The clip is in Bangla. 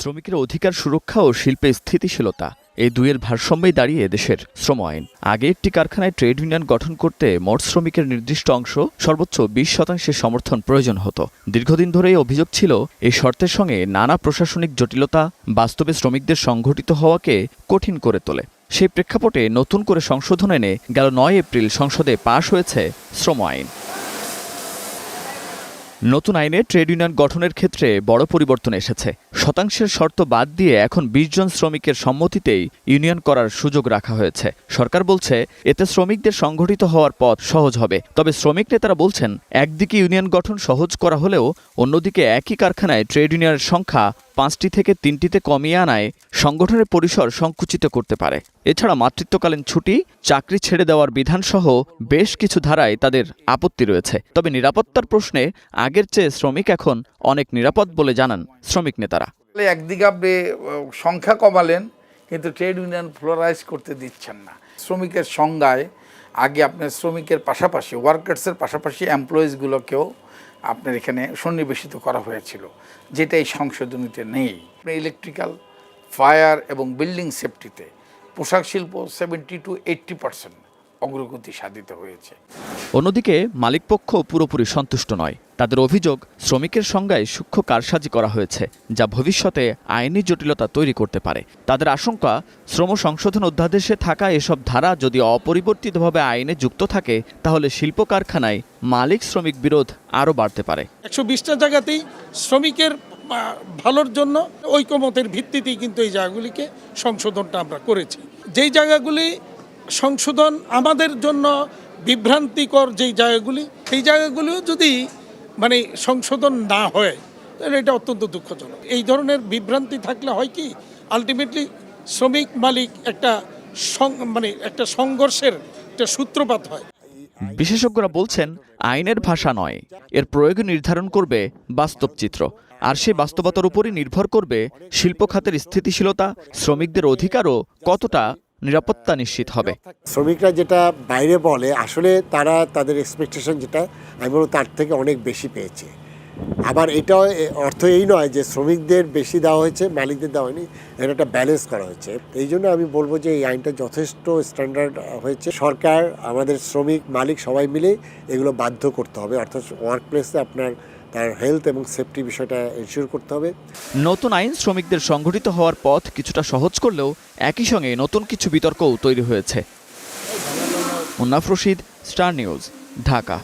শ্রমিকের অধিকার সুরক্ষা ও শিল্পে স্থিতিশীলতা এই দুইয়ের ভারসাম্যেই দাঁড়িয়ে দেশের শ্রম আইন। আগে একটি কারখানায় ট্রেড ইউনিয়ন গঠন করতে মোট শ্রমিকের নির্দিষ্ট অংশ সর্বোচ্চ 20% সমর্থন প্রয়োজন হতো। দীর্ঘদিন ধরেই অভিযোগ ছিল এই শর্তের সঙ্গে নানা প্রশাসনিক জটিলতা বাস্তবে শ্রমিকদের সংগঠিত হওয়াকে কঠিন করে তোলে। সেই প্রেক্ষাপটে নতুন করে সংশোধন এনে গেল 9 এপ্রিল সংসদে পাশ হয়েছে শ্রম আইন। নতুন আইনে ট্রেড ইউনিয়ন গঠনের ক্ষেত্রে বড় পরিবর্তন এসেছে। শতাংশের শর্ত বাদ দিয়ে এখন 20 জন শ্রমিকের সম্মতিতেই ইউনিয়ন করার সুযোগ রাখা হয়েছে। সরকার বলছে এতে শ্রমিকদের সংগঠিত হওয়ার পথ সহজ হবে। তবে শ্রমিক নেতারা বলছেন একদিকে ইউনিয়ন গঠন সহজ করা হলেও অন্যদিকে একই কারখানায় ট্রেড ইউনিয়নের সংখ্যা 5টি থেকে 3টিতে কমিয়ে আনায় সংগঠনের পরিসর সংকুচিত করতে পারে। এছাড়া মাতৃত্বকালীন ছুটি, চাকরি ছেড়ে দেওয়ার বিধানসহ বেশ কিছু ধারায় তাদের আপত্তি রয়েছে। তবে নিরাপত্তার প্রশ্নে আগের চেয়ে শ্রমিক এখন অনেক নিরাপদ বলে জানান শ্রমিক নেতারা। একদিকে আপনি সংখ্যা কমালেন, কিন্তু ট্রেড ইউনিয়ন ফ্লোরাইজ করতে দিচ্ছেন না। শ্রমিকের সংজ্ঞায় আগে আপনার শ্রমিকের পাশাপাশি ওয়ার্কার্সের পাশাপাশি এমপ্লয়িজগুলোকেও আপনার এখানে সন্নিবেশিত করা হয়েছিল, যেটা এই সংশোধনীতে নেই। ইলেকট্রিক্যাল, ফায়ার এবং বিল্ডিং সেফটিতে পোশাক শিল্প 70 to 80% অগ্রগতি সাধিত হয়েছে। অন্যদিকে মালিকপক্ষ পুরোপুরি সন্তুষ্ট নয়। তাদের অভিযোগ শ্রমিকের সংজ্ঞায় সূক্ষ্ম কারসাজি করা হয়েছে, যা ভবিষ্যতে আইনি জটিলতা তৈরি করতে পারে। তাদের আশঙ্কা শ্রম সংশোধন অধ্যাদেশে থাকা এসব ধারা যদি অপরিবর্তিতভাবে আইনে যুক্ত থাকে তাহলে শিল্প কারখানায় মালিক শ্রমিক বিরোধ আরও বাড়তে পারে। 120টা জায়গাতেই শ্রমিকের ভালোর জন্য ঐকমতের ভিত্তিতেই কিন্তু এই জায়গাগুলিকে সংশোধনটা আমরা করেছি। যেই জায়গাগুলি সংশোধন আমাদের জন্য বিভ্রান্তিকর, যেই জায়গাগুলি সেই জায়গাগুলিও যদি সংশোধন না হয় তাহলে এটা অত্যন্ত দুঃখজনক। এই ধরনের বিভ্রান্তি থাকলে হয় কি, আলটিমেটলি শ্রমিক মালিক একটা সংঘর্ষের একটা সূত্রপাত হয়। বিশেষজ্ঞরা বলছেন আইনের ভাষা নয়, এর প্রয়োগ নির্ধারণ করবে বাস্তব চিত্র। আর সেই বাস্তবতার উপরই নির্ভর করবে শিল্প খাতের স্থিতিশীলতা, শ্রমিকদের অধিকারও কতটা নিরাপত্তা নিশ্চিত হবে। শ্রমিকরা যেটা বাইরে বলে, আসলে তারা তাদের এক্সপেকটেশন যেটা আমি বলবো তার থেকে অনেক বেশি পেয়েছে। আবার এটাও অর্থ এই নয় যে শ্রমিকদের বেশি দেওয়া হয়েছে, মালিকদের দেওয়া হয়নি, এটা একটা ব্যালেন্স করা হয়েছে। এই জন্য আমি বলবো যে এই আইনটা যথেষ্ট স্ট্যান্ডার্ড হয়েছে। সরকার, আমাদের শ্রমিক, মালিক সবাই মিলে এগুলো বাধ্য করতে হবে, অর্থাৎ ওয়ার্ক প্লেসে আপনার তার হেলথ এবং সেফটি বিষয়টা এনশিওর করতে হবে। নতুন আইন শ্রমিকদের সংগঠিত হওয়ার পথ কিছুটা সহজ করলেও একই সঙ্গে নতুন কিছু বিতর্কও তৈরি হয়েছে। Munnaf Rashid, star news, Dhaka.